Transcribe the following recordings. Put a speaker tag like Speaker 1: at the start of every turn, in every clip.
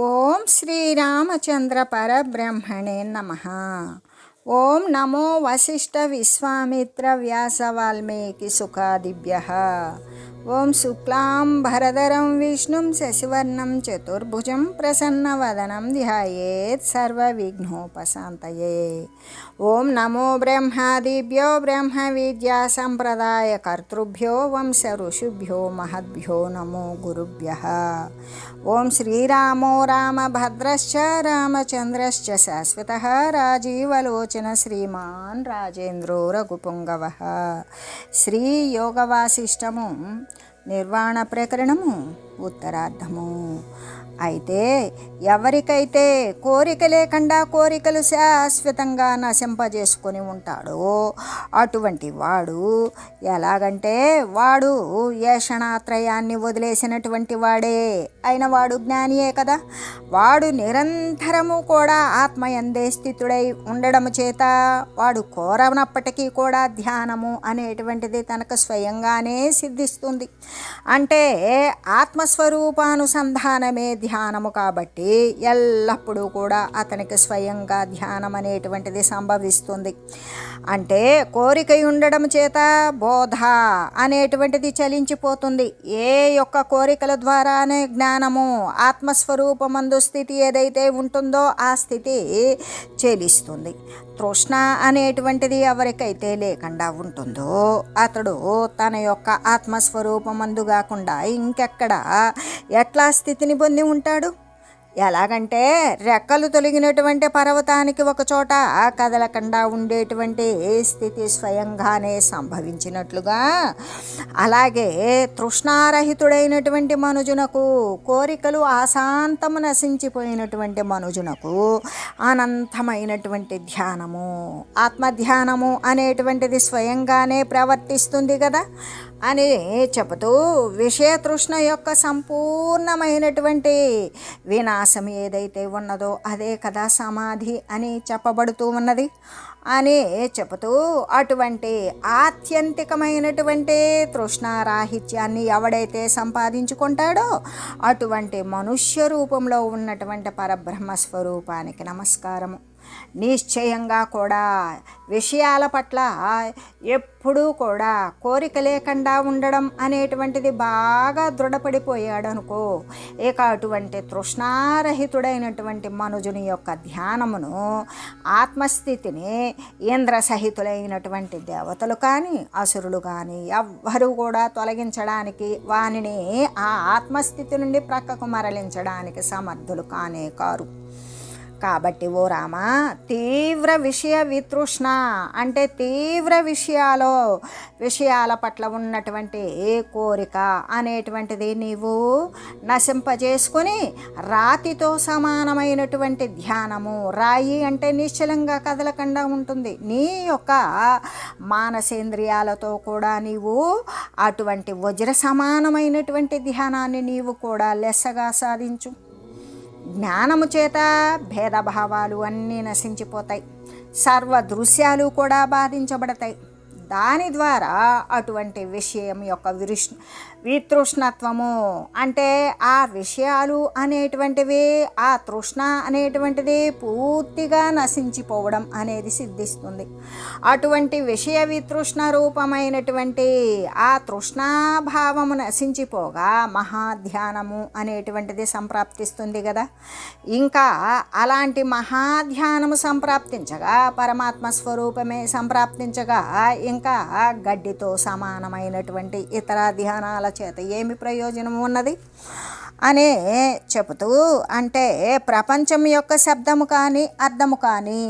Speaker 1: ఓం శ్రీరామచంద్ర పరబ్రహ్మణే నమః. ఓం నమో వశిష్ఠ విశ్వామిత్ర వ్యాస వాల్మీకి సుఖాదిభ్యః. ఓం శుక్లాం భరధరం విష్ణుం శశివర్ణం చతుర్భుజం ప్రసన్నవదనం ధ్యాయేత్ సర్వవిఘ్నోపశాంతయే. ఓం నమో బ్రహ్మాదిభ్యో బ్రహ్మ విద్యా సంప్రదాయ కర్తృభ్యో వంశ ఋషిభ్యో మహద్భ్యో నమో గురుభ్యః. ఓం శ్రీరామో రామభద్రశ్చ రామచంద్రశ్చ శాశ్వతః రాజీవలోచన శ్రీమాన్ రాజేంద్రో రఘుపుంగవః. శ్రీ యోగవాసిష్టము నిర్వాణ ప్రకరణము ఉత్తరార్ధము. అయితే ఎవరికైతే కోరిక లేకుండా కోరికలు శాశ్వతంగా నశింపజేసుకొని ఉంటాడో అటువంటి వాడు ఎలాగంటే వాడు ఏషణాత్రయాన్ని వదిలేసినటువంటి వాడే అయిన వాడు జ్ఞానియే కదా. వాడు నిరంతరము కూడా ఆత్మయందే స్థితుడై ఉండడము చేత వాడు కోరనప్పటికీ కూడా ధ్యానము అనేటువంటిది తనకు స్వయంగానే సిద్ధిస్తుంది. అంటే ఆత్మస్వరూపానుసంధానమే ధ్యానము కాబట్టి ఎల్లప్పుడూ కూడా అతనికి స్వయంగా ధ్యానం అనేటువంటిది సంభవిస్తుంది. అంటే కోరిక ఉండడం చేత బోధ అనేటువంటిది చలించిపోతుంది. ఏ యొక్క కోరికల ద్వారానే జ్ఞానము ఆత్మస్వరూపమందు స్థితి ఏదైతే ఉంటుందో ఆ స్థితి చెలిస్తుంది. తృష్ణ అనేటువంటిది ఎవరికైతే లేకుండా ఉంటుందో అతడు తన యొక్క ఆత్మస్వరూపమందు కాకుండా ఇంకెక్కడ ఎట్లా స్థితిని పొంది ఉంటాడు? ఎలాగంటే రెక్కలు తొలగినటువంటి పర్వతానికి ఒక చోట కదలకుండా ఉండేటువంటి స్థితి స్వయంగానే సంభవించినట్లుగా అలాగే తృష్ణారహితుడైనటువంటి మనుజునకు, కోరికలు ఆశాంతము నశించిపోయినటువంటి మనుజునకు అనంతమైనటువంటి ధ్యానము, ఆత్మధ్యానము అనేటువంటిది స్వయంగానే ప్రవర్తిస్తుంది కదా అని చెబుతూ విషయతృష్ణ యొక్క సంపూర్ణమైనటువంటి వినాశం ఏదైతే ఉన్నదో అదే కదా సమాధి అని చెప్పబడుతూ ఉన్నది అని చెబుతూ అటువంటి ఆత్యంతికమైనటువంటి తృష్ణారాహిత్యాన్ని ఎవడైతే సంపాదించుకుంటాడో అటువంటి మనుష్య రూపంలో ఉన్నటువంటి పరబ్రహ్మ స్వరూపానికి నమస్కారము. నిశ్చయంగా కూడా విషయాల పట్ల ఎప్పుడూ కూడా కోరిక లేకుండా ఉండడం అనేటువంటిది బాగా దృఢపడిపోయాడు అనుకో, ఇక అటువంటి తృష్ణారహితుడైనటువంటి మనుజుని యొక్క ధ్యానమును, ఆత్మస్థితిని ఇంద్రసహితులైనటువంటి దేవతలు కానీ అసురులు కానీ ఎవ్వరూ కూడా తొలగించడానికి, వానిని ఆ ఆత్మస్థితి నుండి ప్రక్కకు మరలించడానికి సమర్థులు కానే కారు. కాబట్టి ఓ రామ, తీవ్ర విషయ వితృష్ణ అంటే తీవ్ర విషయాల పట్ల ఉన్నటువంటి కోరిక అనేటువంటిది నీవు నశింపజేసుకొని రాతితో సమానమైనటువంటి ధ్యానము, రాయి అంటే నిశ్చలంగా కదలకుండా ఉంటుంది, నీ యొక్క మానసేంద్రియాలతో కూడా నీవు అటువంటి వజ్ర సమానమైనటువంటి ధ్యానాన్ని నీవు కూడా లెస్సగా సాధించు. జ్ఞానము చేత భేదభావాలు అన్నీ నశించిపోతాయి, సర్వ దృశ్యాలు కూడా బాధించబడతాయి. దాని ద్వారా అటువంటి విషయం యొక్క వితృష్ణత్వము అంటే ఆ విషయాలు అనేటువంటివి, ఆ తృష్ణ అనేటువంటిది పూర్తిగా నశించిపోవడం అనేది సిద్ధిస్తుంది. అటువంటి విషయ వితృష్ణ రూపమైనటువంటి ఆ తృష్ణాభావము నశించిపోగా మహాధ్యానము అనేటువంటిది సంప్రాప్తిస్తుంది కదా. ఇంకా అలాంటి మహాధ్యానము సంప్రాప్తించగా పరమాత్మ స్వరూపమే సంప్రాప్తించగా ఇంకా గడ్డితో సమానమైనటువంటి ఇతర ధ్యానాల చేత ఏమి ప్రయోజనం ఉన్నది అనే చెబుతూ, అంటే ప్రపంచం యొక్క శబ్దము కానీ అర్థము కానీ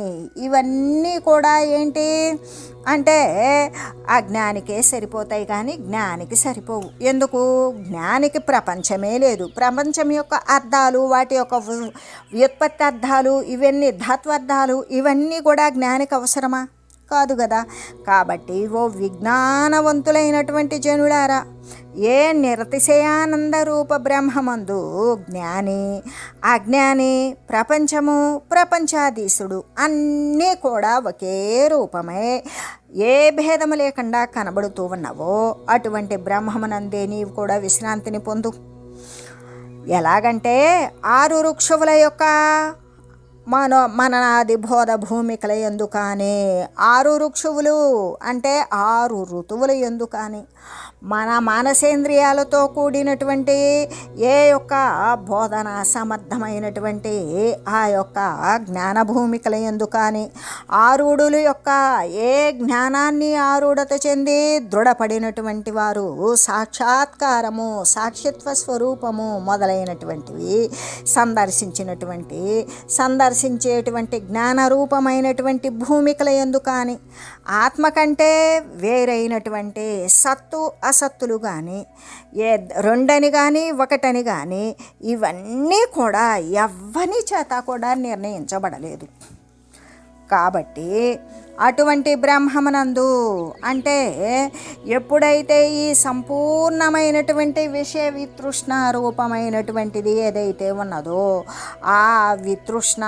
Speaker 1: ఇవన్నీ కూడా ఏంటి అంటే అజ్ఞానికే సరిపోతాయి కానీ జ్ఞానికి సరిపోవు. ఎందుకు? జ్ఞానికి ప్రపంచమే లేదు. ప్రపంచం యొక్క అర్థాలు, వాటి యొక్క వ్యుత్పత్తి అర్థాలు, ఇవన్నీ ధాత్వార్థాలు ఇవన్నీ కూడా జ్ఞానికి అవసరమా? కాదు కదా. కాబట్టి ఓ విజ్ఞానవంతులైనటువంటి జనులారా, ఏ నిరతిశయానంద రూప బ్రహ్మమందు జ్ఞాని, అజ్ఞాని, ప్రపంచము, ప్రపంచాధీశుడు అన్నీ కూడా ఒకే రూపమే, ఏ భేదము లేకుండా కనబడుతూ ఉన్నావో అటువంటి బ్రహ్మమునందే నీవు కూడా విశ్రాంతిని పొందు. ఎలాగంటే 6 ఋక్షువుల యొక్క మననాది బోధ భూమికల యందు కానీ 6 ఋక్షువులు అంటే 6 ఋతువుల యందు కానీ మన మానసేంద్రియాలతో కూడినటువంటి ఏ యొక్క బోధన సమర్థమైనటువంటి ఆ యొక్క జ్ఞాన భూమికల యందు కానీ ఆరుడుల యొక్క ఏ జ్ఞానాన్ని ఆరుడత చెంది దృఢపడినటువంటి వారు సాక్షాత్కారము సాక్షిత్వ స్వరూపము మొదలైనటువంటివి సందర్శించేటువంటి జ్ఞానరూపమైనటువంటి భూమికల యందు కానీ ఆత్మ కంటే వేరైనటువంటి సత్తు అసత్తులు కానీ రెండని కానీ ఒకటని కానీ ఇవన్నీ కూడా ఎవ్వని చేత కూడా నిర్ణయించబడలేదు. కాబట్టి అటువంటి బ్రహ్మమునందు అంటే ఎప్పుడైతే ఈ సంపూర్ణమైనటువంటి విషయ వితృష్ణ రూపమైనటువంటిది ఏదైతే ఉన్నదో ఆ వితృష్ణ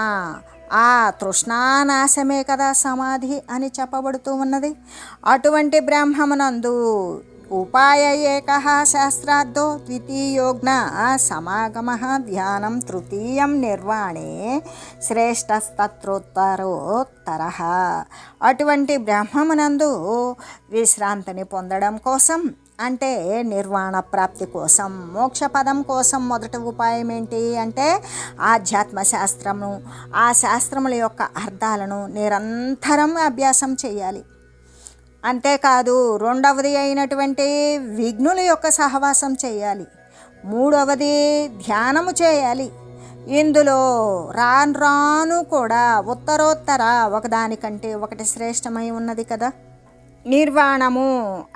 Speaker 1: ఆ తృష్ణానాశమే కదా సమాధి అని చెప్పబడుతూ ఉన్నది. అటువంటి బ్రహ్మమునందు ఉపాయ ఏకః శాస్త్రార్థో ద్వితీయోజ్ఞ సమాగమః ధ్యానం తృతీయం నిర్వాణే శ్రేష్టస్తత్రోత్తరోత్తరః. అటువంటి బ్రహ్మమునందు విశ్రాంతిని పొందడం కోసం అంటే నిర్వాణ ప్రాప్తి కోసం మోక్షపదం కోసం మొదటి ఉపాయం ఏంటి అంటే ఆధ్యాత్మ శాస్త్రము ఆ శాస్త్రముల యొక్క అర్థాలను నిరంతరం అభ్యాసం చేయాలి. అంతేకాదు రెండవది అయినటువంటి విఘ్నుల యొక్క సహవాసం చేయాలి. మూడవది ధ్యానము చేయాలి. ఇందులో రాను కూడా ఉత్తరోత్తర ఒకదానికంటే ఒకటి శ్రేష్టమై ఉన్నది కదా. నిర్వాణము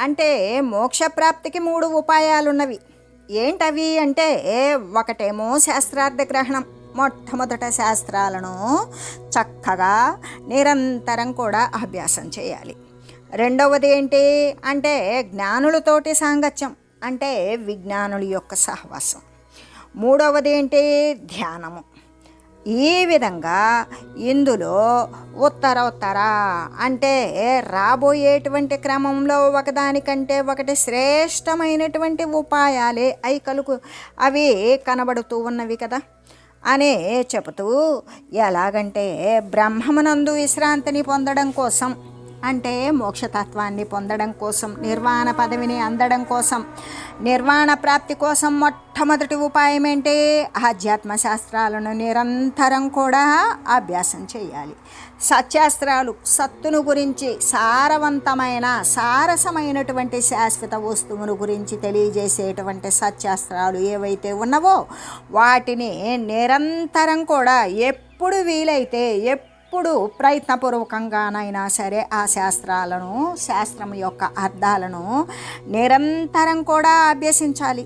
Speaker 1: అంటే మోక్షప్రాప్తికి 3 ఉపాయాలున్నవి. ఏంటవి అంటే ఒకటేమో శాస్త్రార్థ గ్రహణం. మొట్టమొదట శాస్త్రాలను చక్కగా నిరంతరం కూడా అభ్యాసం చేయాలి. రెండవది ఏంటి అంటే జ్ఞానులతోటి సాంగత్యం అంటే విజ్ఞానుల యొక్క సహవాసం. మూడవది ఏంటి ధ్యానము. ఈ విధంగా ఇందులో ఉత్తరోత్తర అంటే రాబోయేటువంటి క్రమంలో ఒకదానికంటే ఒకటి శ్రేష్టమైనటువంటి ఉపాయాలే అవి కనబడుతూ ఉన్నవి కదా అనే చెబుతూ ఎలాగంటే బ్రహ్మమునందు విశ్రాంతిని పొందడం కోసం అంటే మోక్షతత్వాన్ని పొందడం కోసం నిర్వాణ పదవిని అందడం కోసం నిర్వాణ ప్రాప్తి కోసం మొట్టమొదటి ఉపాయం ఏంటి ఆధ్యాత్మ శాస్త్రాలను నిరంతరం కూడా అభ్యాసం చేయాలి. సత్శాస్త్రాలు సత్తును గురించి సారసమైనటువంటి శాశ్వత వస్తువును గురించి తెలియజేసేటువంటి సత్శాస్త్రాలు ఏవైతే ఉన్నవో వాటిని నిరంతరం కూడా ఎప్పుడు వీలైతే ఎప్పుడు ప్రయత్నపూర్వకంగానైనా సరే ఆ శాస్త్రం యొక్క అర్థాలను నిరంతరం కూడా అభ్యసించాలి.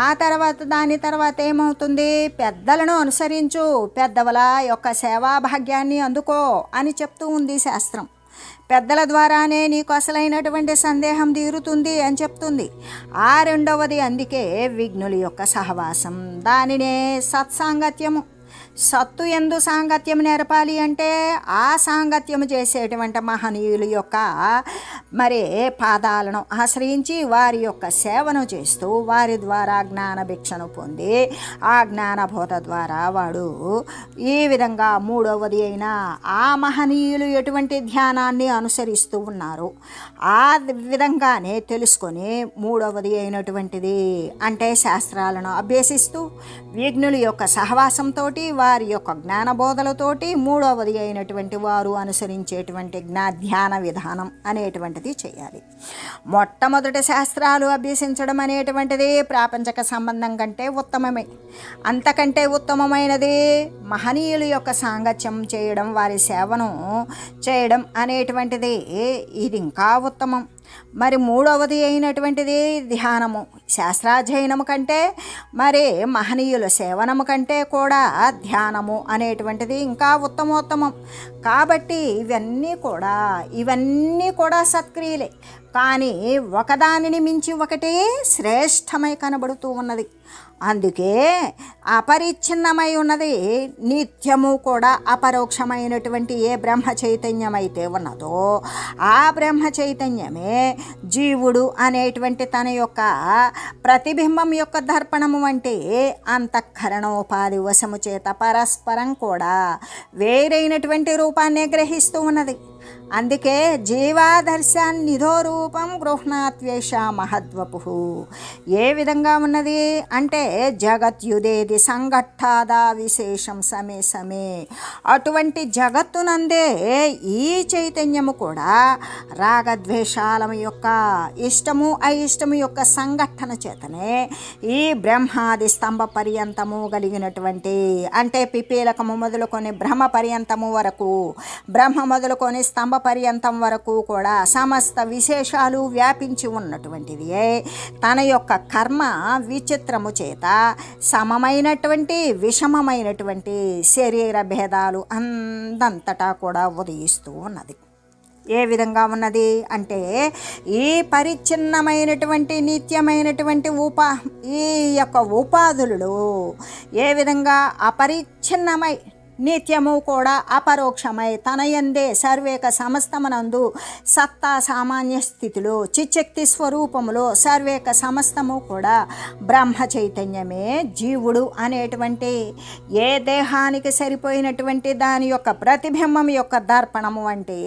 Speaker 1: ఆ తర్వాత దాని తర్వాత ఏమవుతుంది పెద్దలను అనుసరించు పెద్దవల యొక్క సేవాభాగ్యాన్ని అందుకో అని చెప్తూ ఉంది శాస్త్రం. పెద్దల ద్వారానే నీకు అసలైనటువంటి సందేహం తీరుతుంది అని చెప్తుంది. ఆ రెండవది అందుకే విఘ్నుల యొక్క సహవాసం దానినే సత్సాంగత్యము. సత్తు ఎందు సాంగత్యం నేర్పాలి అంటే ఆ సాంగత్యము చేసేటువంటి మహనీయుల యొక్క పాదాలను ఆశ్రయించి వారి యొక్క సేవను చేస్తూ వారి ద్వారా జ్ఞానభిక్షను పొంది ఆ జ్ఞానబోధ ద్వారా వాడు ఈ విధంగా మూడవది అయిన ఆ మహనీయులు ఎటువంటి ధ్యానాన్ని అనుసరిస్తూ ఉన్నారు ఆ విధంగానే తెలుసుకొని మూడవది అయినటువంటిది అంటే శాస్త్రాలను అభ్యసిస్తూ విఘ్నుల యొక్క సహవాసంతో వారి యొక్క జ్ఞానబోధలతోటి మూడవది అయినటువంటి వారు అనుసరించేటువంటి ధ్యాన విధానం అనేటువంటిది చేయాలి. మొట్టమొదటి శాస్త్రాలు అభ్యసించడం అనేటువంటిది ప్రాపంచక సంబంధం కంటే ఉత్తమమే. అంతకంటే ఉత్తమమైనది మహనీయుల యొక్క సాంగత్యం చేయడం వారి సేవను చేయడం అనేటువంటిది ఇది ఇంకా ఉత్తమం. మరి మూడవది అయినటువంటిది ధ్యానము. శాస్త్రాధ్యయనము కంటే మహనీయుల సేవనము కంటే కూడా ధ్యానము అనేటువంటిది ఇంకా ఉత్తమోత్తమం. కాబట్టి ఇవన్నీ కూడా సత్క్రియలే. కానీ ఒకదానిని మించి ఒకటి శ్రేష్టమై కనబడుతూ ఉన్నది. అందుకే అపరిచ్ఛిన్నమై ఉన్నది నిత్యము కూడా అపరోక్షమైనటువంటి ఏ బ్రహ్మ చైతన్యం అయితే ఉన్నదో ఆ బ్రహ్మ చైతన్యమే జీవుడు అనేటువంటి తన యొక్క ప్రతిబింబం యొక్క దర్పణము అంటే అంతఃకరణోపాధి వశము చేత పరస్పరం కూడా వేరైనటువంటి రూపాన్ని గ్రహిస్తూ ఉన్నది. అందుకే జీవాదర్శాన్ని నిధో రూపం గృహ్ణాత్వేష మహద్వపు. ఏ విధంగా ఉన్నది అంటే జగత్యుదేది సంఘట్టాదా విశేషం సమే సమే. అటువంటి జగత్తునందే ఈ చైతన్యము కూడా రాగద్వేషాల యొక్క ఇష్టము అయిష్టము యొక్క సంఘటన చేతనే ఈ బ్రహ్మాది స్తంభ పర్యంతము కలిగినటువంటి అంటే పిపీలకము మొదలుకొని బ్రహ్మ పర్యంతము వరకు బ్రహ్మ మొదలుకొని స్తంభ పర్యంతం వరకు కూడా సమస్త విశేషాలు వ్యాపించి ఉన్నటువంటిది తన యొక్క కర్మ విచిత్రము చేత సమమైనటువంటి విషమమైనటువంటి శరీర భేదాలు అందంతటా కూడా ఉదయిస్తూ ఉన్నది. ఏ విధంగా ఉన్నది అంటే ఈ పరిచ్ఛిన్నమైనటువంటి నిత్యమైనటువంటి ఈ యొక్క ఉపాధులలో ఏ విధంగా అపరిచ్ఛిన్నమై నిత్యము కూడా అపరోక్షమై తన యందే సర్వేక సమస్తమునందు సత్తా సామాన్య స్థితిలో చిచ్చక్తి స్వరూపములో సర్వేక సమస్తము కూడా బ్రహ్మ చైతన్యమే జీవుడు అనేటువంటి ఏ దేహానికి సరిపోయినటువంటి దాని యొక్క ప్రతిబింబం యొక్క దర్పణము అంటే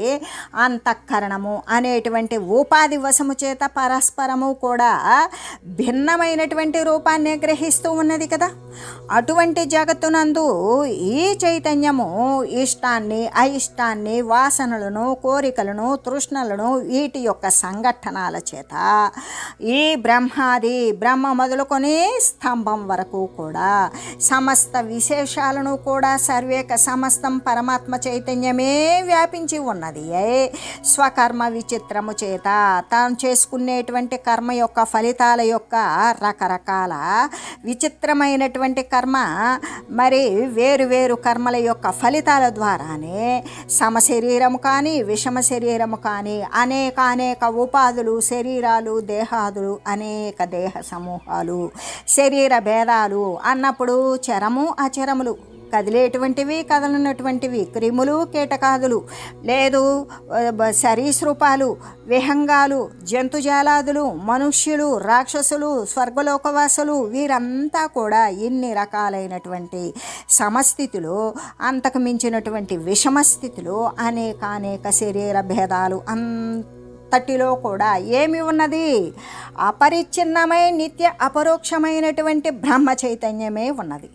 Speaker 1: అంతఃకరణము అనేటువంటి ఉపాధి వశము చేత పరస్పరము కూడా భిన్నమైనటువంటి రూపాన్ని గ్రహిస్తూ ఉన్నది కదా. అటువంటి జగత్తునందు ఈ చైతన్యము ఇష్టాన్ని అయిష్టాన్ని వాసనలను కోరికలను తృష్ణలను వీటి యొక్క సంఘటనల చేత ఈ బ్రహ్మ మొదలుకొని స్తంభం వరకు కూడా సమస్త విశేషాలను కూడా సర్వేక సమస్తం పరమాత్మ చైతన్యమే వ్యాపించి ఉన్నది. స్వకర్మ విచిత్రము చేత తాను చేసుకునేటువంటి కర్మ యొక్క ఫలితాల యొక్క రకరకాల విచిత్రమైనటువంటి కర్మ మరి వేరు వేరు కర్మల యొక్క ఫలితాల ద్వారానే సమశరీరము కానీ విషమ శరీరము కానీ అనేక ఉపాధులు శరీరాలు దేహాదులు అనేక దేహ సమూహాలు శరీర భేదాలు అన్నప్పుడు చరము అచరములు కదిలేటువంటివి కదలనటువంటివి క్రిములు కీటకాదులు లేదు సరీసృపాలు విహంగాలు జంతుజాలాదులు మనుష్యులు రాక్షసులు స్వర్గలోకవాసులు వీరంతా కూడా ఇన్ని రకాలైనటువంటి సమస్థితిలో అంతకు మించినటువంటి విషమస్థితిలో అనేక శరీర భేదాలు తటిలో కూడా ఏమి ఉన్నది అపరిచ్ఛిన్నమై నిత్య అపరోక్షమైనటువంటి బ్రహ్మ చైతన్యమే ఉన్నది.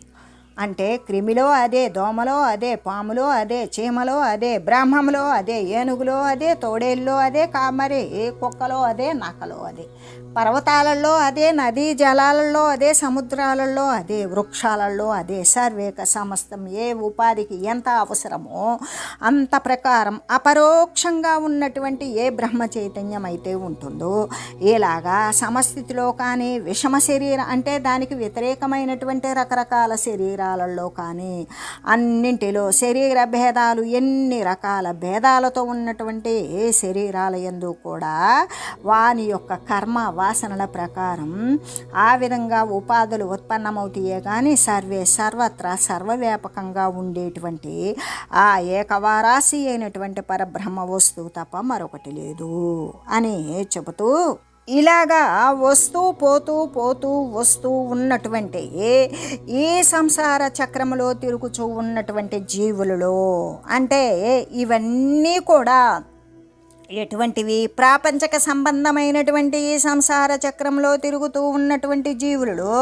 Speaker 1: అంటే క్రిమిలో అదే, దోమలో అదే, పాములో అదే, చీమలో అదే, బ్రహ్మంలో అదే, ఏనుగులో అదే, తోడేల్లో అదే, మరి కుక్కలో అదే, నక్కలో అదే, పర్వతాలలో అదే, నదీ జలాలలో అదే, సముద్రాలలో అదే, వృక్షాలలో అదే, సర్వేక సమస్తం ఏ ఉపాధికి ఎంత అవసరమో అంత ప్రకారం అపరోక్షంగా ఉన్నటువంటి ఏ బ్రహ్మ చైతన్యం అయితే ఉంటుందో ఇలాగా సమస్థితిలో కానీ విషమ శరీరం అంటే దానికి వ్యతిరేకమైనటువంటి రకరకాల శరీరాలలో కానీ అన్నింటిలో శరీర భేదాలు ఎన్ని రకాల భేదాలతో ఉన్నటువంటి ఏ శరీరాల యందు కూడా వాని యొక్క కర్మ వాసనల ప్రకారం ఆ విధంగా ఉపాధులు ఉత్పన్నమవుతాయే కానీ సర్వత్రా సర్వవ్యాపకంగా ఉండేటువంటి ఆ ఏకవారాశి అయినటువంటి పరబ్రహ్మ వస్తువు తప్ప మరొకటి లేదు అని చెబుతూ ఇలాగా వస్తూ వస్తూ ఉన్నటువంటి ఈ సంసార చక్రములో తిరుగుచూ ఉన్నటువంటి జీవులలో అంటే ఇవన్నీ కూడా ఎటువంటివి ప్రాపంచక సంబంధమైనటువంటి ఈ సంసార చక్రంలో తిరుగుతూ ఉన్నటువంటి జీవులలో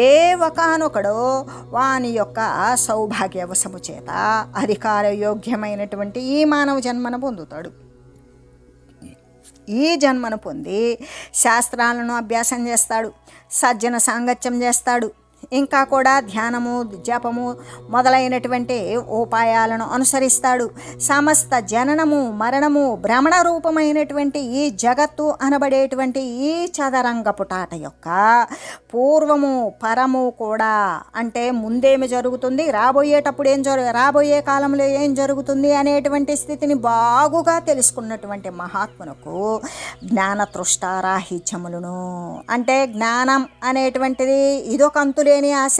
Speaker 1: ఏ ఒకానొకడో వాని యొక్క సౌభాగ్యవశము చేత అధికార యోగ్యమైనటువంటి ఈ మానవ జన్మను పొందుతాడు. ఈ జన్మను పొంది శాస్త్రాలను అభ్యాసం చేస్తాడు, సజ్జన సాంగత్యం చేస్తాడు, ఇంకా కూడా ధ్యానము, జపము మొదలైనటువంటి ఉపాయాలను అనుసరిస్తాడు. సమస్త జననము, మరణము, భ్రమణ రూపమైనటువంటి ఈ జగత్తు అనబడేటువంటి ఈ చదరంగపుటాట యొక్క పూర్వము పరము కూడా, అంటే ముందేమి జరుగుతుంది, రాబోయేటప్పుడు రాబోయే కాలంలో ఏం జరుగుతుంది అనేటువంటి స్థితిని బాగుగా తెలుసుకున్నటువంటి మహాత్మునకు జ్ఞానతృష్టారాహిత్యములను, అంటే జ్ఞానం అనేటువంటిది ఇదొక అంతులేని ఆశ.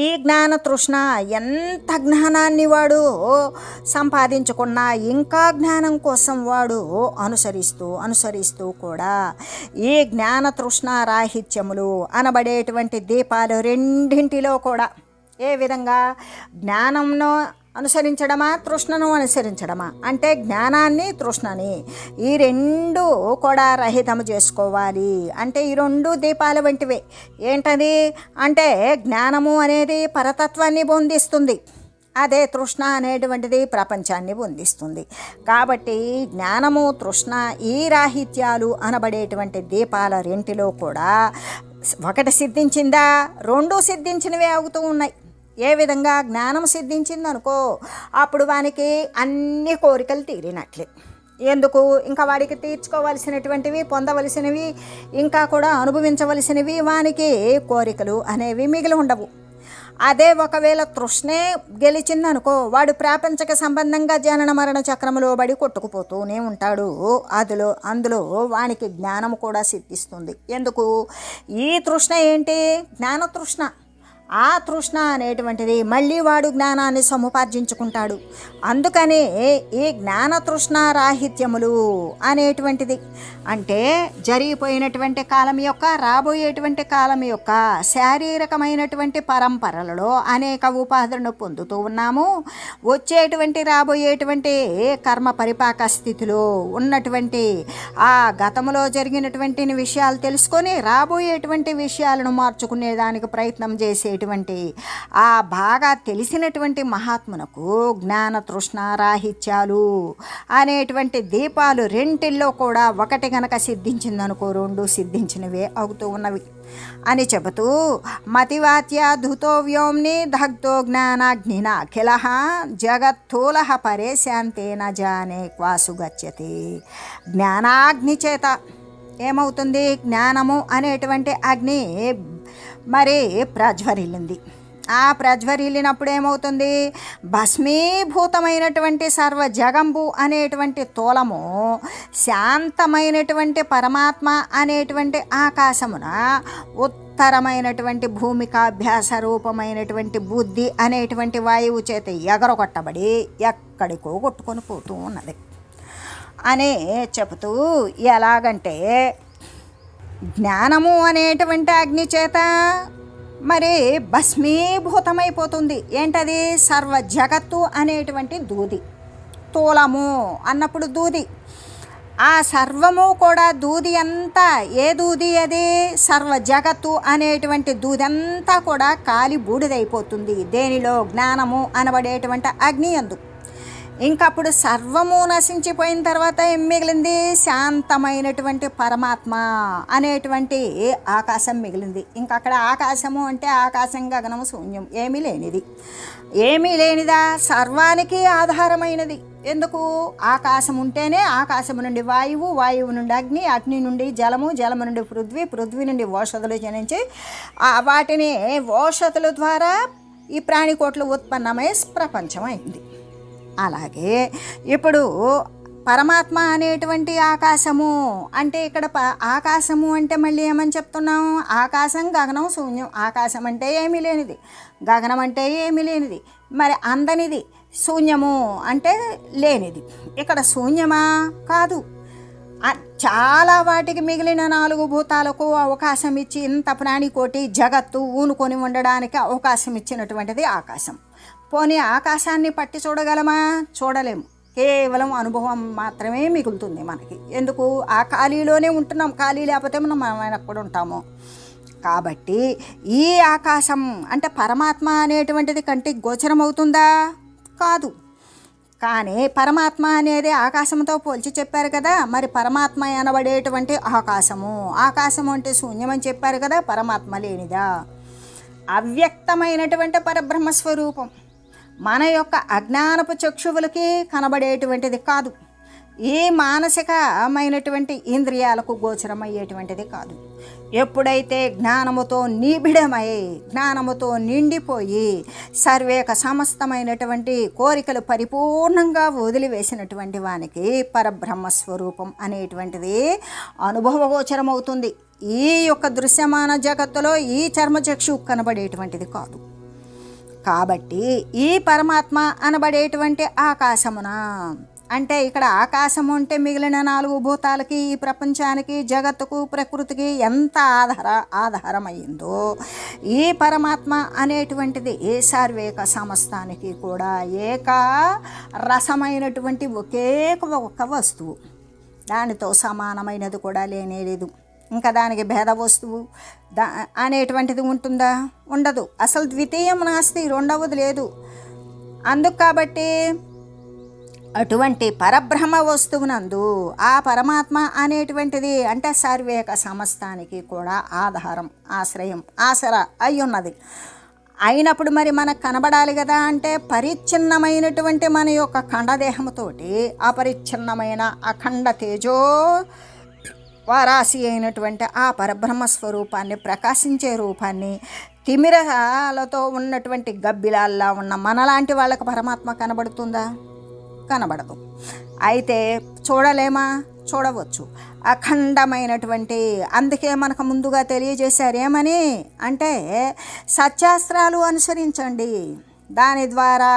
Speaker 1: ఈ జ్ఞాన తృష్ణ, ఎంత జ్ఞానాన్ని వాడు సంపాదించుకున్నా ఇంకా జ్ఞానం కోసం వాడు అనుసరిస్తూ కూడా ఈ జ్ఞాన తృష్ణారాహిత్యములు అనబడేటువంటి దీపాలు రెండింటిలో కూడా ఏ విధంగా జ్ఞానంలో అనుసరించడమా, తృష్ణను అనుసరించడమా, అంటే జ్ఞానాన్ని తృష్ణని ఈ రెండు కూడా రహితము చేసుకోవాలి. అంటే ఈ రెండు దీపాల వంటివే. ఏంటది అంటే జ్ఞానము అనేది పరతత్వాన్ని పొందిస్తుంది, అదే తృష్ణ అనేటువంటిది ప్రపంచాన్ని పొందిస్తుంది. కాబట్టి జ్ఞానము, తృష్ణ ఈ రాహిత్యాలు అనబడేటువంటి దీపాల రెంటిలో కూడా ఒకటి సిద్ధించిందా, రెండు సిద్ధించినవే అవుతూ ఉన్నాయి. ఏ విధంగా జ్ఞానం సిద్ధించిందనుకో, అప్పుడు వానికి అన్ని కోరికలు తీరినట్లే. ఎందుకు, ఇంకా వాడికి తీర్చుకోవలసినటువంటివి, పొందవలసినవి, ఇంకా కూడా అనుభవించవలసినవి వానికి కోరికలు అనేవి మిగిలి ఉండవు. అదే ఒకవేళ తృష్ణే గెలిచిందనుకో, వాడు ప్రాపంచక సంబంధంగా జనన మరణ చక్రములో బడి కొట్టుకుపోతూనే ఉంటాడు. అందులో వానికి జ్ఞానము కూడా సిద్ధిస్తుంది. ఎందుకు, ఈ తృష్ణ ఏంటి, జ్ఞాన తృష్ణ. ఆ తృష్ణ అనేటువంటిది మళ్ళీ వాడు జ్ఞానాన్ని సముపార్జించుకుంటాడు. అందుకనే ఈ జ్ఞాన తృష్ణారాహిత్యములు అనేటువంటిది, అంటే జరిగిపోయినటువంటి కాలం యొక్క, రాబోయేటువంటి కాలం యొక్క శారీరకమైనటువంటి పరంపరలలో అనేక ఉపాధులను పొందుతూ ఉన్నాము. వచ్చేటువంటి రాబోయేటువంటి కర్మ పరిపాక స్థితిలో ఉన్నటువంటి ఆ గతంలో జరిగినటువంటి విషయాలు తెలుసుకొని రాబోయేటువంటి విషయాలను మార్చుకునేదానికి ప్రయత్నం చేసే ఆ బాగా తెలిసినటువంటి మహాత్మునకు జ్ఞాన తృష్ణారాహిత్యాలు అనేటువంటి దీపాలు రెంటిల్లో కూడా ఒకటి గనక సిద్ధించిందనుకో, రెండు సిద్ధించినవే అవుతూ ఉన్నవి అని చెబుతూ, మతివాత్యాధుతో వ్యోమ్ని దగ్ధో జ్ఞానాగ్నిన అఖిల జగత్థూల పరే శాంతేన జానే క్వాసు గచ్చతి. జ్ఞానాగ్ని చేత ఏమవుతుంది, జ్ఞానము అనేటువంటి అగ్ని మరి ప్రజ్వరిల్లింది. ఆ ప్రజ్వరిల్లినప్పుడు ఏమవుతుంది, భస్మీభూతమైనటువంటి సర్వ జగంబు అనేటువంటి తోలము శాంతమైనటువంటి పరమాత్మ అనేటువంటి ఆకాశమున ఉత్తరమైనటువంటి భూమికాభ్యాస రూపమైనటువంటి బుద్ధి అనేటువంటి వాయువు చేత ఎగరగొట్టబడి ఎక్కడికో కొట్టుకొని పోతూ ఉన్నది అని చెబుతూ, ఎలాగంటే జ్ఞానము అనేటువంటి అగ్ని చేత మరి భస్మీభూతమైపోతుంది. ఏంటది, సర్వ జగత్తు అనేటువంటి దూది. తూలము అన్నప్పుడు దూది, ఆ సర్వము కూడా దూది అంతా, ఏ దూది అది, సర్వ జగత్తు అనేటువంటి దూది అంతా కూడా కాలి బూడిదైపోతుంది. దేనిలో, జ్ఞానము అనబడేటువంటి అగ్ని యందు. ఇంకప్పుడు సర్వము నశించిపోయిన తర్వాత ఏం మిగిలింది, శాంతమైనటువంటి పరమాత్మ అనేటువంటి ఆకాశం మిగిలింది. ఇంకక్కడ ఆకాశము అంటే ఆకాశం, గగనము, శూన్యం, ఏమీ లేనిదా, సర్వానికి ఆధారమైనది. ఎందుకు, ఆకాశం ఉంటేనే ఆకాశము నుండి వాయువు, వాయువు నుండి అగ్ని, అగ్ని నుండి జలము, జలము నుండి పృథ్వీ, పృథ్వీ నుండి ఓషధులు జనించి వాటిని ఓషధుల ద్వారా ఈ ప్రాణికోట్లు ఉత్పన్నమై ప్రపంచం అయింది. అలాగే ఇప్పుడు పరమాత్మ అనేటువంటి ఆకాశము అంటే, ఇక్కడ ఆకాశము అంటే మళ్ళీ ఏమని చెప్తున్నాం, ఆకాశం, గగనం, శూన్యం. ఆకాశం అంటే ఏమీ లేనిది, గగనం అంటే ఏమీ లేనిది, మరి అందనిది. శూన్యము అంటే లేనిది. ఇక్కడ శూన్యమా, కాదు. చాలా వాటికి మిగిలిన 4 భూతాలకు అవకాశం ఇచ్చి ఇంత ప్రాణికోటి జగత్తు ఊనుకొని ఉండడానికి అవకాశం ఇచ్చినటువంటిది ఆకాశం. పోనీ ఆకాశాన్ని పట్టి చూడగలమా, చూడలేము. కేవలం అనుభవం మాత్రమే మిగులుతుంది మనకి. ఎందుకు, ఆ ఖాళీలోనే ఉంటున్నాం. ఖాళీ లేకపోతే మనం ఎక్కడ ఉంటాము. కాబట్టి ఈ ఆకాశం అంటే పరమాత్మ అనేటువంటిది కంటికి గోచరం అవుతుందా, కాదు. కానీ పరమాత్మ అనేది ఆకాశంతో పోల్చి చెప్పారు కదా. మరి పరమాత్మ అనబడేటువంటి ఆకాశము అంటే శూన్యమని చెప్పారు కదా. పరమాత్మ లేనిదా, అవ్యక్తమైనటువంటి పరబ్రహ్మస్వరూపం. మన యొక్క అజ్ఞానపు చక్షువులకి కనబడేటువంటిది కాదు. ఈ మానసికమైనటువంటి ఇంద్రియాలకు గోచరమయ్యేటువంటిది కాదు. ఎప్పుడైతే జ్ఞానముతో నిబిడమై, జ్ఞానముతో నిండిపోయి, సర్వేక సమస్తమైనటువంటి కోరికలు పరిపూర్ణంగా వదిలివేసినటువంటి వానికి పరబ్రహ్మస్వరూపం అనేటువంటిది అనుభవగోచరమవుతుంది. ఈ యొక్క దృశ్యమాన జగత్తులో ఈ చర్మచక్షు కనబడేటువంటిది కాదు. కాబట్టి ఈ పరమాత్మ అనబడేటువంటి ఆకాశమున, అంటే ఇక్కడ ఆకాశము అంటే మిగిలిన 4 భూతాలకి, ఈ ప్రపంచానికి, జగత్తుకు, ప్రకృతికి ఎంత ఆధారమయ్యిందో, ఈ పరమాత్మ అనేటువంటిది ఏ సర్వేక సమస్తానికి కూడా ఏక రసమైనటువంటి ఒకే ఒక వస్తువు. దానితో సమానమైనది కూడా లేనేలేదు. ఇంకా దానికి భేద వస్తువు అనేటువంటిది ఉంటుందా? ఉండదు. అసలు ద్వితీయం నాస్తి, రెండవది లేదు. అందుకు కాబట్టి అటువంటి పరబ్రహ్మ వస్తువునందు ఆ పరమాత్మ అనేటువంటిది అంటే సర్వేక సమస్తానికి కూడా ఆధారం, ఆశ్రయం, ఆసరా అయి ఉన్నది. అయినప్పుడు మరి మనకు కనబడాలి కదా. అంటే పరిచ్ఛిన్నమైనటువంటి మన యొక్క ఖండదేహంతోటి అపరిచ్ఛిన్నమైన అఖండ తేజో వారాసి అయినటువంటి ఆ పరబ్రహ్మ స్వరూపాన్ని, ప్రకాశించే రూపాన్ని, తిమిరాలతో ఉన్నటువంటి గబ్బిలాల్లా ఉన్న మనలాంటి వాళ్ళకి పరమాత్మ కనబడుతుందా? కనబడదు. అయితే చూడలేమా? చూడవచ్చు. అఖండమైనటువంటి, అందుకే మనకు ముందుగా తెలియజేశారు ఏమని అంటే, సత్యాస్త్రాలు అనుసరించండి, దాని ద్వారా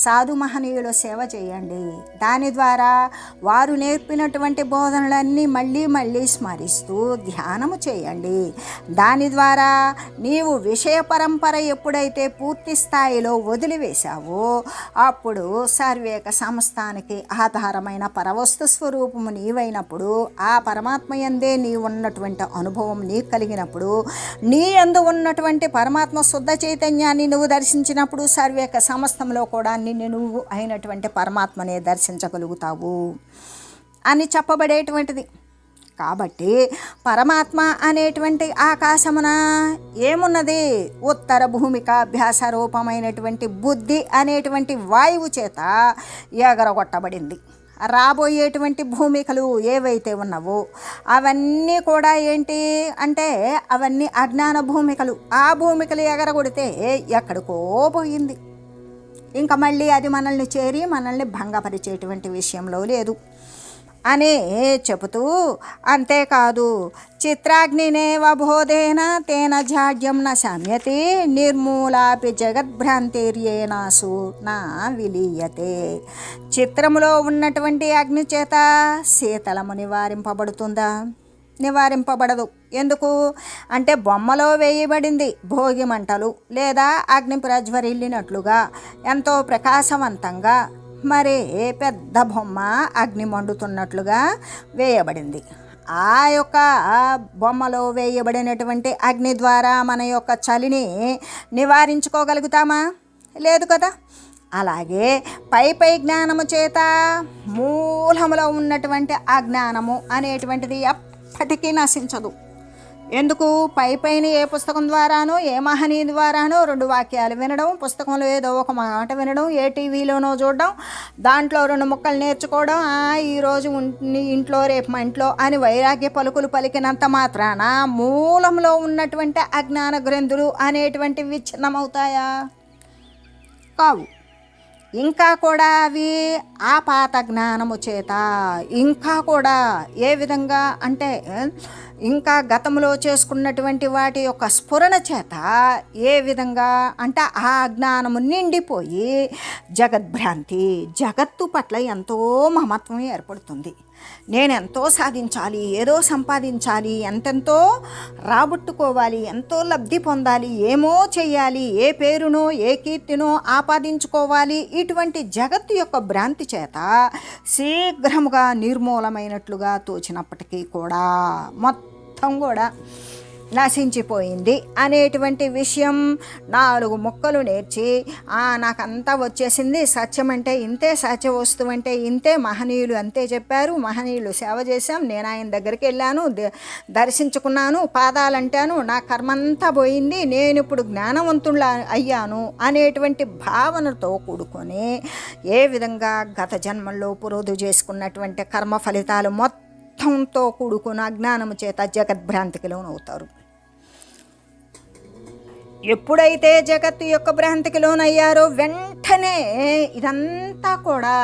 Speaker 1: సాధు మహనీయుల సేవ చేయండి, దాని ద్వారా వారు నేర్పినటువంటి బోధనలన్నీ మళ్ళీ మళ్ళీ స్మరిస్తూ ధ్యానము చేయండి. దాని ద్వారా నీవు విషయ పరంపర ఎప్పుడైతే పూర్తి స్థాయిలో వదిలివేశావో అప్పుడు సర్వేక సమస్తానికి ఆధారమైన పరవస్తు స్వరూపము నీవైనప్పుడు, ఆ పరమాత్మ యందే నీ ఉన్నటువంటి అనుభవం నీకు కలిగినప్పుడు, నీ యందు ఉన్నటువంటి పరమాత్మ శుద్ధ చైతన్యాన్ని నువ్వు దర్శించినప్పుడు సర్వేక సమస్తంలో కూడా నువ్వు అయినటువంటి పరమాత్మనే దర్శించగలుగుతావు అని చెప్పబడేటువంటిది. కాబట్టి పరమాత్మ అనేటువంటి ఆకాశమున ఏమున్నది? ఉత్తర భూమిక అభ్యాస రూపమైనటువంటి బుద్ధి అనేటువంటి వాయువు చేత ఎగరగొట్టబడింది. రాబోయేటువంటి భూమికలు ఏవైతే ఉన్నావో అవన్నీ కూడా ఏంటి అంటే అవన్నీ అజ్ఞాన భూమికలు. ఆ భూమికలు ఎగరగొడితే ఎక్కడికో పోయింది. ఇంకా మళ్ళీ అది మనల్ని చేరి మనల్ని భంగపరిచేటువంటి విషయంలో లేదు అని చెబుతూ, అంతేకాదు చిత్రాగ్నినేవ బోధేన తేన జాడ్యం న శమ్యతి నిర్మూలాపి జగద్భ్రాంతిర్యేనాసు నా విలీయతే. చిత్రములో ఉన్నటువంటి అగ్ని చేత శీతలము నివారింపబడుతుందా? నివారింపబడదు. ఎందుకు అంటే బొమ్మలో వేయబడింది భోగి మంటలు లేదా అగ్ని ప్రజ్వరిల్లినట్లుగా ఎంతో ప్రకాశవంతంగా మరి పెద్ద బొమ్మ అగ్ని మండుతున్నట్లుగా వేయబడింది. ఆ యొక్క బొమ్మలో వేయబడినటువంటి అగ్ని ద్వారా మన యొక్క చలిని నివారించుకోగలుగుతామా? లేదు కదా. అలాగే పై జ్ఞానము చేత మూలములో ఉన్నటువంటి అజ్ఞానము అనేటువంటిది ఎప్పటికీ నశించదు. ఎందుకు? పైన ఏ పుస్తకం ద్వారానో ఏ మహనీయ ద్వారానో 2 వాక్యాలు వినడం, పుస్తకంలో ఏదో ఒక మాట వినడం, ఏ టీవీలోనో చూడడం, దాంట్లో 2 ముక్కలు నేర్చుకోవడం, ఈరోజు ఇంట్లో రేపు మా ఇంట్లో అని వైరాగ్య పలుకులు పలికినంత మాత్రాన మూలంలో ఉన్నటువంటి అజ్ఞాన గ్రంథులు అనేటువంటివి విచ్ఛిన్నమవుతాయా? కావు. ఇంకా కూడా అవి ఆపాత జ్ఞానము చేత ఇంకా కూడా ఏ విధంగా అంటే ఇంకా గతంలో చేసుకున్నటువంటి వాటి యొక్క స్ఫురణ చేత ఏ విధంగా అంటే ఆ జ్ఞానము నిండిపోయి జగద్భ్రాంతి, జగత్తు పట్ల ఎంతో మమత్వం ఏర్పడుతుంది. నేనెంతో సాధించాలి, ఏదో సంపాదించాలి, ఎంతెంతో రాబట్టుకోవాలి, ఎంతో లబ్ధి పొందాలి, ఏమో చేయాలి, ఏ పేరునో ఏ కీర్తినో ఆపాదించుకోవాలి. ఇటువంటి జగత్తు యొక్క భ్రాంతి చేత శీఘ్రముగా నిర్మూలమైనట్లుగా తోచినప్పటికీ కూడా మొత్తం కూడా నశించిపోయింది అనేటువంటి విషయం 4 ముక్కలు నేర్చి నాకంతా వచ్చేసింది, సత్యం అంటే ఇంతే, సత్య వస్తువు అంటే ఇంతే, మహనీయులు అంతే చెప్పారు, మహనీయులు సేవ చేశాం, నేను ఆయన దగ్గరికి వెళ్ళాను, దర్శించుకున్నాను, పాదాలంటాను, నా కర్మంతా పోయింది, నేను ఇప్పుడు జ్ఞానవంతుళ్ళ అయ్యాను అనేటువంటి భావనతో కూడుకొని ఏ విధంగా గత జన్మల్లో పురోధు చేసుకున్నటువంటి కర్మ ఫలితాలు మొత్తంతో కూడుకున్న అజ్ఞానము చేత జగద్భ్రాంతికి లోనవుతారు. ఎప్పుడైతే జగత్తు యొక్క భ్రాంతికి లోనయ్యారో వెంటనే ఇదంతా కూడా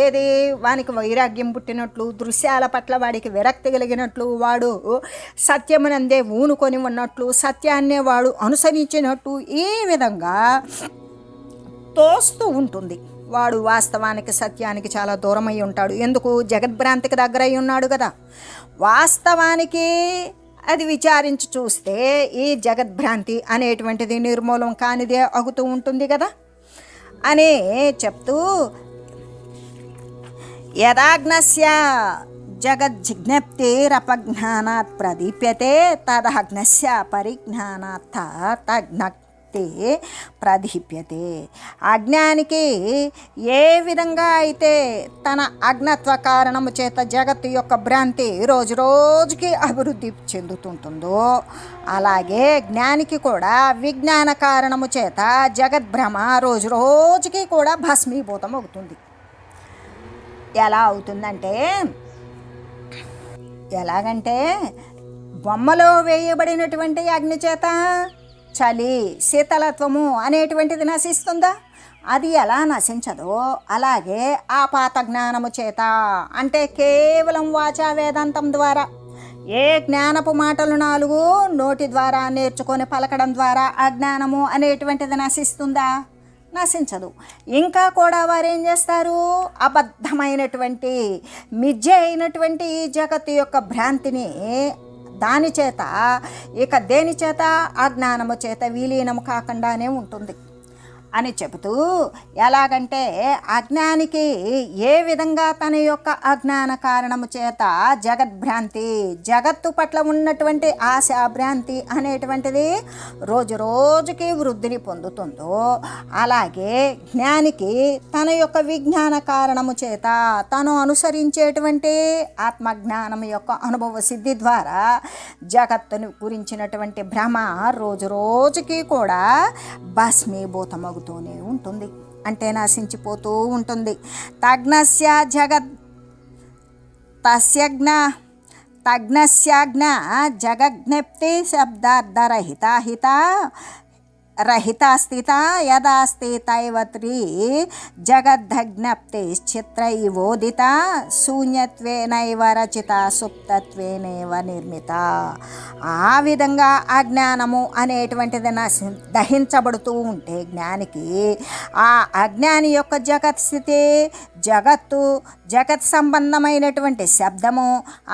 Speaker 1: ఏది వానికి వైరాగ్యం పుట్టినట్లు, దృశ్యాల పట్ల వాడికి విరక్తి కలిగినట్లు, వాడు సత్యమునందే ఊనుకొని ఉన్నట్లు, సత్యాన్నే వాడు అనుసరించినట్టు ఈ విధంగా తోస్తూ ఉంటుంది. వాడు వాస్తవానికి సత్యానికి చాలా దూరమై ఉంటాడు. ఎందుకు? జగద్భ్రాంతికి దగ్గరై ఉన్నాడు కదా. వాస్తవానికి అది విచారించి చూస్తే ఈ జగద్భ్రాంతి అనేటువంటిది నిర్మూలం కానిదే అగుతూ ఉంటుంది కదా అని చెప్తూ, యదాగ్నస్య జగజ్ఞప్తిరపజ్ఞానాత్ ప్రదీప్యతే తదగ్నస్య పరిజ్ఞానాత్ తజ్ఞప్తి ప్రదీప్యతే. అజ్ఞానికి ఏ విధంగా అయితే తన అజ్ఞత్వ కారణము చేత జగత్తు యొక్క భ్రాంతి రోజు రోజుకి అభివృద్ధి చెందుతుంటుందో, అలాగే జ్ఞానికి కూడా విజ్ఞాన కారణము చేత జగద్భ్రమ రోజు రోజుకి కూడా భస్మీభూతం అవుతుంది. ఎలా అవుతుందంటే, ఎలాగంటే బొమ్మలో వేయబడినటువంటి అగ్ని చేత చలి, శీతలత్వము అనేటువంటిది నశిస్తుందా? అది ఎలా నశించదో అలాగే ఆపాత జ్ఞానము చేత, అంటే కేవలం వాచా వేదాంతం ద్వారా, ఏ జ్ఞానపు మాటలు 4 నోటి ద్వారా నేర్చుకొని పలకడం ద్వారా అజ్ఞానము అనేటువంటిది నశిస్తుందా? నశించదు. ఇంకా కూడా వారు ఏం చేస్తారు? అబద్ధమైనటువంటి మిథ్య అయినటువంటి ఈ జగత్తు యొక్క భ్రాంతిని దాని చేత, ఇక దేని చేత? అజ్ఞానము చేత విలీనము కాకుండానే ఉంటుంది అని చెబుతూ, ఎలాగంటే అజ్ఞానికి ఏ విధంగా తన యొక్క అజ్ఞాన కారణము చేత జగద్భ్రాంతి, జగత్తు పట్ల ఉన్నటువంటి ఆశాభ్రాంతి అనేటువంటిది రోజు రోజుకి వృద్ధిని పొందుతుందో, అలాగే జ్ఞానికి తన యొక్క విజ్ఞాన కారణము చేత తను అనుసరించేటువంటి ఆత్మజ్ఞానం యొక్క అనుభవ సిద్ధి ద్వారా జగత్తును గురించినటువంటి భ్రమ రోజు రోజుకి కూడా భస్మీభూతమగు ఉంటుంది, అంటే నశించిపోతూ ఉంటుంది. తగ్నస్య జగత్ తస్యజ్ఞ తగ్నస్యాజ్ఞ జగజ్ఞప్తి శబ్దార్థరహిత రహితాస్థిత యదాస్తి తైవత్రి జగద్ధజ్ఞప్తిశ్చిత్ర ఇవోదిత శూన్యత్వేనైవ రచిత సుప్తత్వేనైవ నిర్మిత. ఆ విధంగా అజ్ఞానము అనేటువంటిది దహించబడుతూ ఉంటే జ్ఞానికి, ఆ అజ్ఞాని యొక్క జగత్ స్థితి, జగత్ సంబంధమైనటువంటి శబ్దము,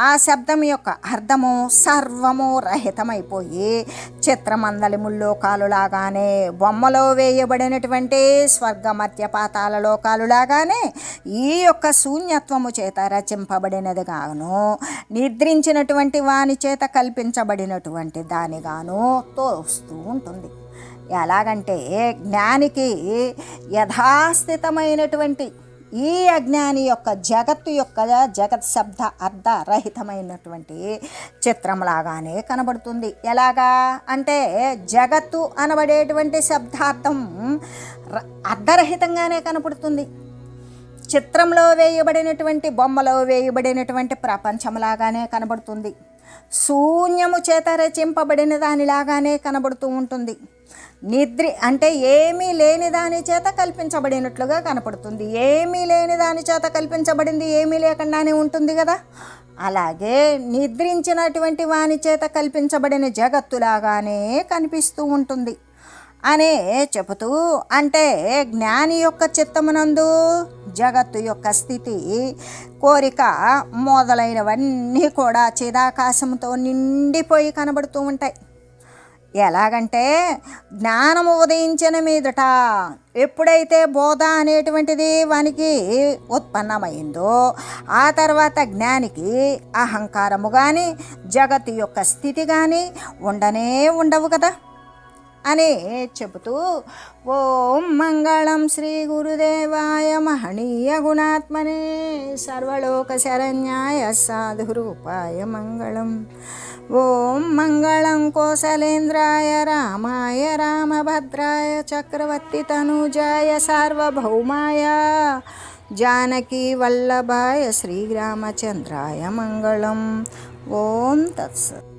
Speaker 1: ఆ శబ్దం యొక్క అర్థము సర్వము రహితమైపోయి చిత్రమందలి ముల్లోకాలు లాగానే, బొమ్మలో వేయబడినటువంటి స్వర్గ మధ్య పాతాల లోకాలు లాగానే ఈ యొక్క శూన్యత్వము చేత రచింపబడినది గాను, నిద్రించినటువంటి వాని చేత కల్పించబడినటువంటి దానిగాను తోస్తూ ఉంటుంది. ఎలాగంటే జ్ఞానికి యథాస్థితమైనటువంటి ఈ అజ్ఞాని యొక్క జగత్ శబ్ద అర్థ రహితమైనటువంటి చిత్రంలాగానే కనబడుతుంది. ఎలాగా అంటే జగత్తు అనబడేటువంటి శబ్దార్థం అర్ధరహితంగానే కనపడుతుంది. చిత్రంలో వేయబడినటువంటి, బొమ్మలో వేయబడినటువంటి ప్రపంచంలాగానే కనబడుతుంది. శూన్యము చేత రచింపబడిన దానిలాగానే కనబడుతూ ఉంటుంది. అంటే ఏమీ లేని దాని చేత కల్పించబడినట్లుగా కనపడుతుంది. ఏమీ లేని దాని చేత కల్పించబడింది ఏమీ లేకుండానే ఉంటుంది కదా. అలాగే నిద్రించినటువంటి వాని చేత కల్పించబడిన జగత్తులాగానే కనిపిస్తూ ఉంటుంది అనే చెబుతూ, అంటే జ్ఞాని యొక్క చిత్తమునందు జగత్తు యొక్క స్థితి, కోరిక మొదలైనవన్నీ కూడా చిదాకాశంతో నిండిపోయి కనబడుతూ ఉంటాయి. ఎలాగంటే జ్ఞానము ఉదయించిన మీదట ఎప్పుడైతే బోధ అనేటువంటిది వానికి ఉత్పన్నమైందో ఆ తర్వాత జ్ఞానికి అహంకారము కానీ జగత్తు యొక్క స్థితి కానీ ఉండవు కదా అని చెబుతూ ఓం మంగళం శ్రీ గురుదేవాయ మహనీయ గుణాత్మనే సర్వలోక శరణ్యాయ సాధురూపాయ మంగళం. ఓం మంగళం కోసలేంద్రాయ రామాయ రామభద్రాయ చక్రవర్తి తనూజాయ సార్వభౌమాయ జానకీ వల్లభాయ శ్రీరామచంద్రాయ మంగళం. ఓం తత్సత్.